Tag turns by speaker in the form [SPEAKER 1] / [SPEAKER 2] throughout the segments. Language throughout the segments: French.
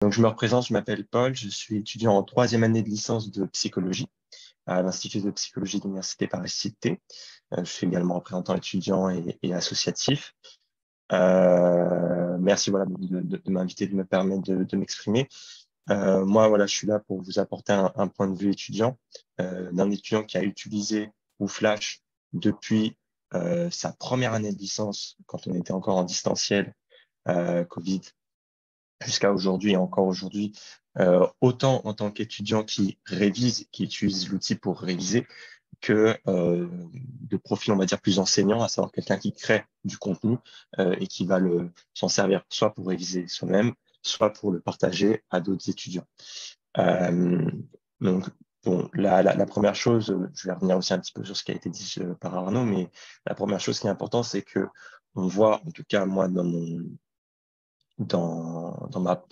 [SPEAKER 1] Donc, je me représente, je m'appelle Paul, je suis étudiant en troisième année de licence de psychologie à l'Institut de psychologie de l'Université Paris-Cité. Je suis également représentant étudiant et associatif. Merci voilà, de m'inviter, de me permettre de m'exprimer. Moi, voilà, je suis là pour vous apporter un point de vue étudiant, d'un étudiant qui a utilisé Flash depuis sa première année de licence, quand on était encore en distanciel, Covid, jusqu'à aujourd'hui et encore aujourd'hui, autant en tant qu'étudiant qui révise, qui utilise l'outil pour réviser, que de profil, on va dire, plus enseignant, à savoir quelqu'un qui crée du contenu et qui va s'en servir soit pour réviser soi-même, soit pour le partager à d'autres étudiants. Euh, donc, bon, la première chose, je vais revenir aussi un petit peu sur ce qui a été dit par Arnaud, mais la première chose qui est importante, c'est que on voit, en tout cas moi, dans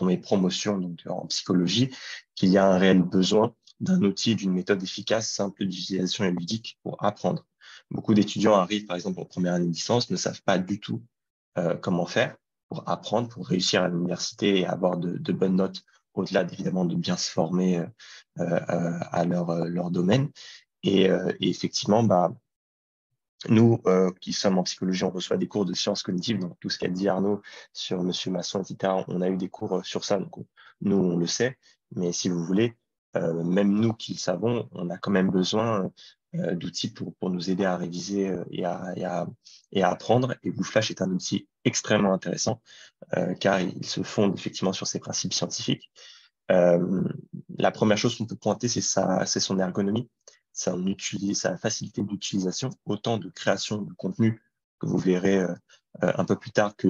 [SPEAKER 1] mes promotions donc en psychologie, qu'il y a un réel besoin d'un outil, d'une méthode efficace, simple d'utilisation et ludique pour apprendre. Beaucoup d'étudiants arrivent, par exemple, en première année de licence, ne savent pas du tout comment faire pour apprendre, pour réussir à l'université et avoir de bonnes notes, au-delà évidemment de bien se former à leur domaine. Et effectivement, bah, nous, qui sommes en psychologie, on reçoit des cours de sciences cognitives, donc tout ce qu'a dit Arnaud sur Monsieur Masson, etc. On a eu des cours sur ça, donc nous, on le sait. Mais si vous voulez, même nous qui le savons, on a quand même besoin d'outils pour nous aider à réviser et à apprendre. Et Flash est un outil extrêmement intéressant, car il se fonde effectivement sur ses principes scientifiques. Euh, la première chose qu'on peut pointer, c'est son ergonomie, sa facilité d'utilisation, autant de création de contenu que vous verrez un peu plus tard que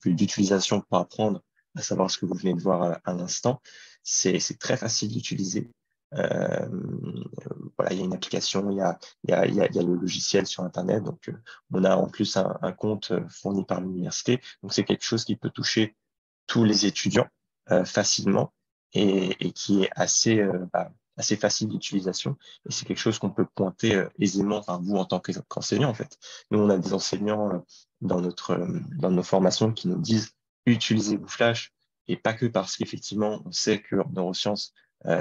[SPEAKER 1] d'utilisation pour apprendre, à savoir ce que vous venez de voir à l'instant. C'est très facile d'utiliser. Euh, voilà, il y a une application, il y a le logiciel sur Internet, donc on a en plus un compte fourni par l'université. Donc c'est quelque chose qui peut toucher tous les étudiants facilement et qui est assez facile d'utilisation. Et c'est quelque chose qu'on peut pointer aisément, enfin vous en tant qu'enseignant en fait. Nous, on a des enseignants dans nos formations qui nous disent utilisez Flash et pas que parce qu'effectivement on sait que en neurosciences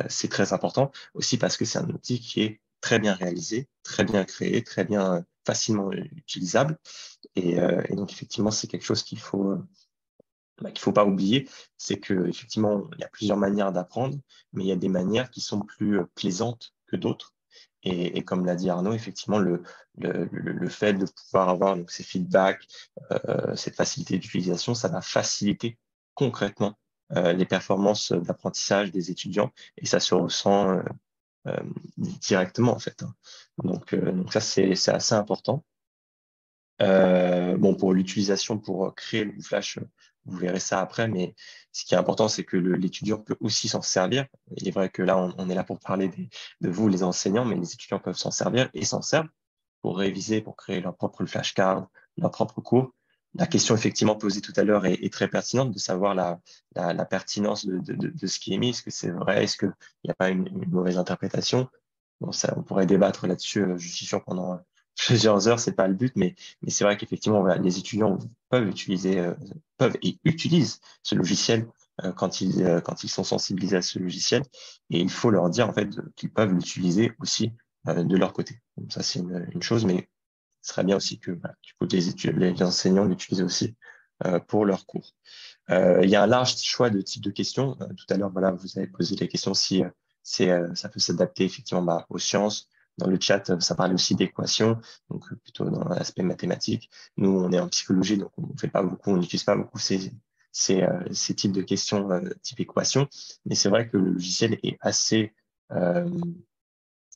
[SPEAKER 1] c'est très important, aussi parce que c'est un outil qui est très bien réalisé, très bien créé, très bien facilement utilisable. Et donc effectivement c'est quelque chose qu'il faut pas oublier, c'est que effectivement, il y a plusieurs manières d'apprendre, mais il y a des manières qui sont plus plaisantes que d'autres. Et comme l'a dit Arnaud, effectivement, le fait de pouvoir avoir donc, ces feedbacks, cette facilité d'utilisation, ça va faciliter concrètement les performances d'apprentissage des étudiants et ça se ressent euh, directement en fait, hein. Donc ça, c'est assez important. Bon, pour l'utilisation, pour créer le Flash, vous verrez ça après, mais ce qui est important, c'est que l'étudiant peut aussi s'en servir. Il est vrai que là, on est là pour parler de vous, les enseignants, mais les étudiants peuvent s'en servir et s'en servent pour réviser, pour créer leur propre flashcard, leur propre cours. La question effectivement posée tout à l'heure est très pertinente de savoir la pertinence de ce qui est mis. Est-ce que c'est vrai? Est-ce qu'il n'y a pas une mauvaise interprétation? Bon, ça, on pourrait débattre là-dessus, je suis sûr, pendant plusieurs heures, c'est pas le but, mais c'est vrai qu'effectivement, voilà, les étudiants peuvent et utilisent ce logiciel quand ils sont sensibilisés à ce logiciel, et il faut leur dire en fait qu'ils peuvent l'utiliser aussi de leur côté. Donc, ça, c'est une chose, mais ce serait bien aussi que voilà, du coup, les enseignants l'utilisent aussi pour leurs cours. Il y a un large choix de types de questions. Tout à l'heure, voilà, vous avez posé les questions si ça peut s'adapter effectivement aux sciences. Dans le chat, ça parlait aussi d'équations, donc plutôt dans l'aspect mathématique. Nous, on est en psychologie, donc on fait pas beaucoup, on n'utilise pas beaucoup ces types de questions type équation. Mais c'est vrai que le logiciel est assez euh,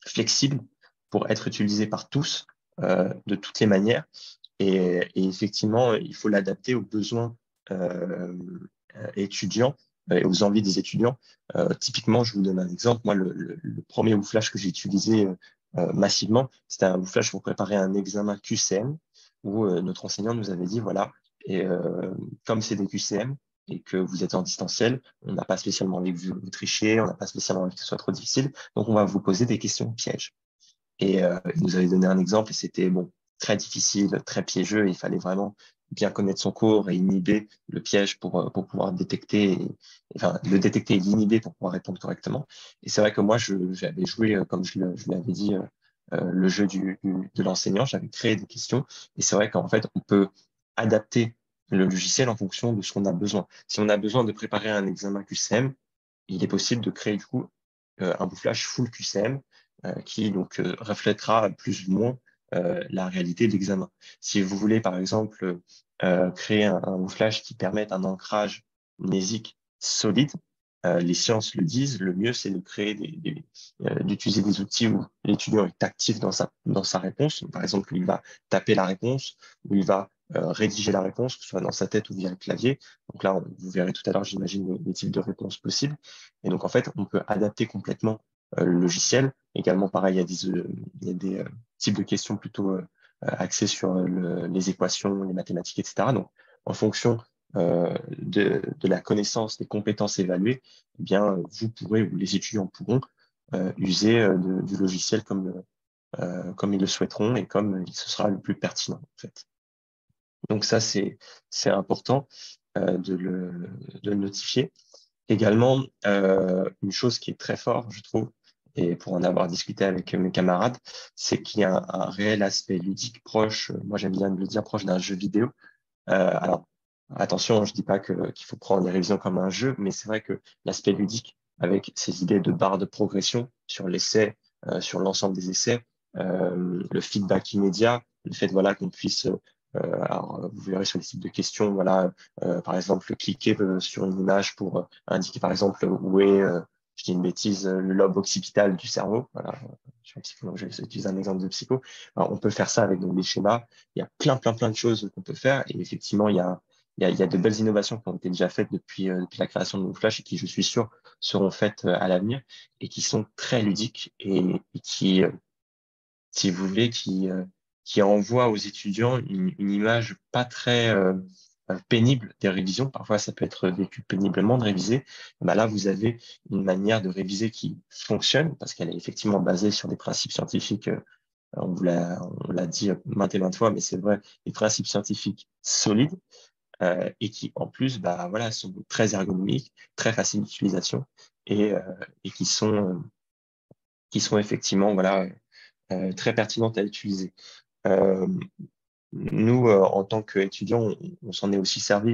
[SPEAKER 1] flexible pour être utilisé par tous de toutes les manières. Et effectivement, il faut l'adapter aux besoins euh, étudiants et aux envies des étudiants. Typiquement, je vous donne un exemple. Moi, le premier Flash que j'ai utilisé massivement, c'était un Flash pour préparer un examen QCM où notre enseignant nous avait dit, voilà, et comme c'est des QCM, et que vous êtes en distanciel, on n'a pas spécialement envie que vous trichiez, on n'a pas spécialement envie que ce soit trop difficile, donc on va vous poser des questions pièges. Et il nous avait donné un exemple et c'était bon, très difficile, très piégeux. Il fallait vraiment bien connaître son cours et inhiber le piège pour pouvoir détecter, enfin, le détecter et l'inhiber pour pouvoir répondre correctement. Et c'est vrai que moi, j'avais joué, comme je l'avais dit, le jeu de l'enseignant, j'avais créé des questions. Et c'est vrai qu'en fait, on peut adapter le logiciel en fonction de ce qu'on a besoin. Si on a besoin de préparer un examen QCM, il est possible de créer du coup un boufflage full QCM qui donc reflètera plus ou moins la réalité de l'examen. Si vous voulez par exemple créer un boufflage qui permette un ancrage mnésique solide, les sciences le disent, le mieux c'est de créer d'utiliser des outils où l'étudiant est actif dans sa réponse. Par exemple, il va taper la réponse ou il va rédiger la réponse, que ce soit dans sa tête ou via le clavier. Donc là, vous verrez tout à l'heure, j'imagine, les types de réponses possibles. Et donc, en fait, on peut adapter complètement le logiciel. Également, pareil, il y a des types de questions plutôt axées sur les équations, les mathématiques, etc. Donc, en fonction de la connaissance, des compétences évaluées, eh bien, vous pourrez, ou les étudiants pourront, user du logiciel comme ils le souhaiteront et comme ce sera le plus pertinent, en fait. Donc ça, c'est important de le notifier. Également, une chose qui est très forte, je trouve, et pour en avoir discuté avec mes camarades, c'est qu'il y a un réel aspect ludique proche, moi j'aime bien le dire, proche d'un jeu vidéo. Alors, attention, je dis pas qu'il faut prendre les révisions comme un jeu, mais c'est vrai que l'aspect ludique, avec ces idées de barre de progression sur l'essai, sur l'ensemble des essais, le feedback immédiat, le fait voilà qu'on puisse, alors vous verrez sur les types de questions, voilà, par exemple cliquer sur une image pour indiquer par exemple où est, je dis une bêtise, le lobe occipital du cerveau. Voilà, je suis un psychologue, je vais utiliser un exemple de psycho. Alors, on peut faire ça avec donc, des schémas. Il y a plein de choses qu'on peut faire. Et effectivement, il y a de belles innovations qui ont été déjà faites depuis la création de Flash et qui, je suis sûr, seront faites à l'avenir et qui sont très ludiques et qui, si vous voulez, qui envoient aux étudiants une image pas très pénible des révisions. Parfois, ça peut être vécu péniblement de réviser. Bah là, vous avez une manière de réviser qui fonctionne parce qu'elle est effectivement basée sur des principes scientifiques on l'a dit maintes et maintes fois, mais c'est vrai, des principes scientifiques solides et qui, en plus, bah, voilà, sont très ergonomiques, très faciles d'utilisation et, euh, et qui sont effectivement voilà, très pertinentes à utiliser. Euh, Nous, en tant qu'étudiants, on s'en est aussi servi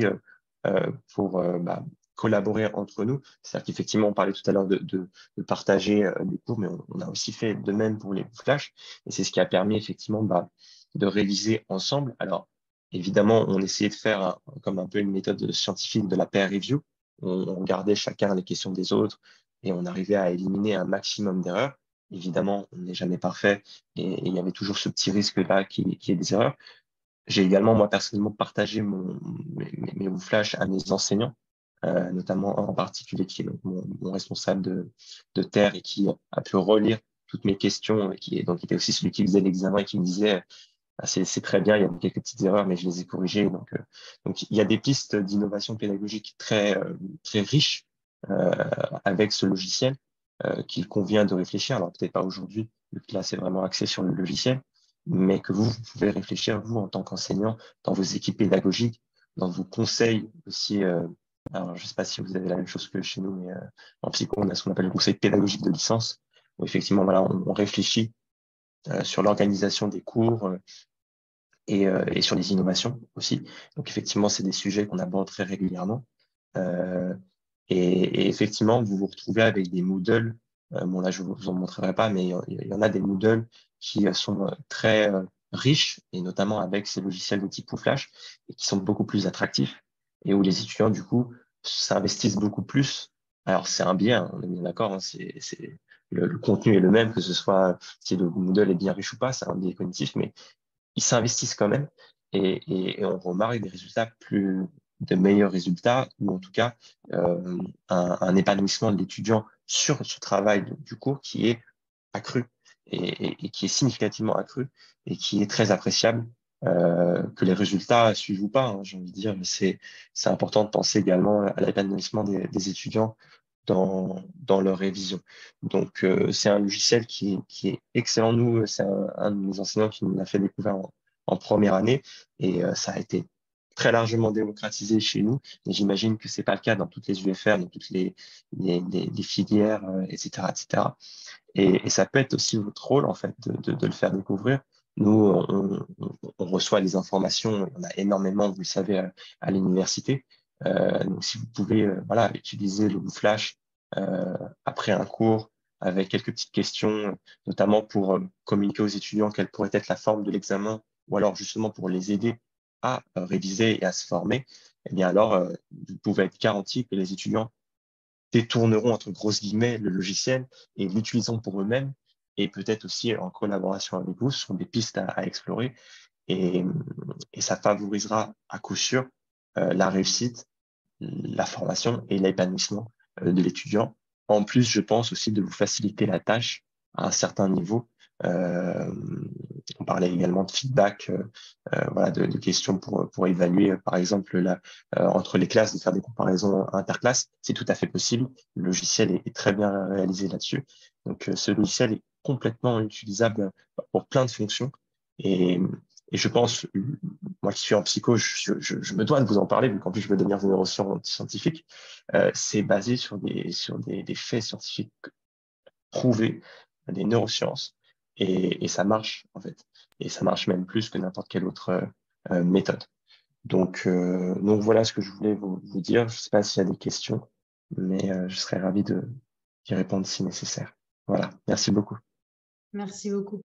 [SPEAKER 1] pour bah, collaborer entre nous. C'est-à-dire qu'effectivement, on parlait tout à l'heure de partager les cours, mais on a aussi fait de même pour les flashs. Et c'est ce qui a permis effectivement bah, de réviser ensemble. Alors, évidemment, on essayait de faire comme un peu une méthode scientifique de la peer review. On regardait chacun les questions des autres et on arrivait à éliminer un maximum d'erreurs. Évidemment, on n'est jamais parfait et il y avait toujours ce petit risque-là qui est des erreurs. J'ai également, moi, personnellement, partagé mes flashs à mes enseignants, notamment un en particulier qui est donc mon responsable de terre et qui a pu relire toutes mes questions et qui est donc qui était aussi celui qui faisait l'examen et qui me disait ah, c'est très bien, il y a quelques petites erreurs, mais je les ai corrigées. Donc il y a des pistes d'innovation pédagogique très riches euh, avec ce logiciel qu'il convient de réfléchir. Alors peut-être pas aujourd'hui, vu que là c'est vraiment axé sur le logiciel, mais que vous pouvez réfléchir, vous, en tant qu'enseignant, dans vos équipes pédagogiques, dans vos conseils aussi. Alors, je ne sais pas si vous avez la même chose que chez nous, mais en psycho, on a ce qu'on appelle le conseil pédagogique de licence, où effectivement, voilà, on réfléchit sur l'organisation des cours et sur les innovations aussi. Donc, effectivement, c'est des sujets qu'on aborde très régulièrement. Euh, et effectivement, vous vous retrouvez avec des Moodle. Bon, là, je vous en montrerai pas, mais il y en a des Moodle qui sont très riches, et notamment avec ces logiciels de type Flash, et qui sont beaucoup plus attractifs, et où les étudiants, du coup, s'investissent beaucoup plus. Alors, c'est un bien, on est bien d'accord, hein, le contenu est le même, que ce soit si le Moodle est bien riche ou pas, c'est un biais cognitif, mais ils s'investissent quand même et on remarque des résultats de meilleurs résultats ou en tout cas un épanouissement de l'étudiant sur ce travail du cours qui est accru et qui est significativement accru et qui est très appréciable. Que les résultats suivent ou pas, hein, j'ai envie de dire, mais c'est important de penser également à l'épanouissement des étudiants dans leur révision. Donc, c'est un logiciel qui est excellent. Nous, c'est un de mes enseignants qui nous l'a fait découvrir en première année et ça a été très largement démocratisé chez nous, mais j'imagine que c'est pas le cas dans toutes les UFR, dans toutes les filières, etc., etc. Et ça peut être aussi votre rôle, en fait, de le faire découvrir. Nous, on reçoit des informations, on a énormément, vous le savez, à l'université. Donc, si vous pouvez, voilà, utiliser le Flash après un cours avec quelques petites questions, notamment pour communiquer aux étudiants quelle pourrait être la forme de l'examen, ou alors justement pour les aider à réviser et à se former, eh bien alors, vous pouvez être garanti que les étudiants détourneront entre grosses guillemets le logiciel et l'utiliseront pour eux-mêmes et peut-être aussi en collaboration avec vous. Ce sont des pistes à explorer et, et ça favorisera à coup sûr la réussite, la formation et l'épanouissement de l'étudiant. En plus, je pense aussi de vous faciliter la tâche à un certain niveau. Euh, on parlait également de feedback, voilà, de questions pour évaluer, par exemple, entre les classes, de faire des comparaisons interclasses. C'est tout à fait possible. Le logiciel est très bien réalisé là-dessus. Donc, ce logiciel est complètement utilisable pour plein de fonctions. Et, et je pense, moi qui suis en psycho, je me dois de vous en parler, vu qu'en plus je veux devenir neuroscientifique. C'est basé sur des faits scientifiques prouvés, des neurosciences, et ça marche en fait. Et ça marche même plus que n'importe quelle autre méthode. Donc voilà ce que je voulais vous dire. Je ne sais pas s'il y a des questions, mais je serais ravi d'y répondre si nécessaire. Voilà, merci beaucoup.
[SPEAKER 2] Merci beaucoup.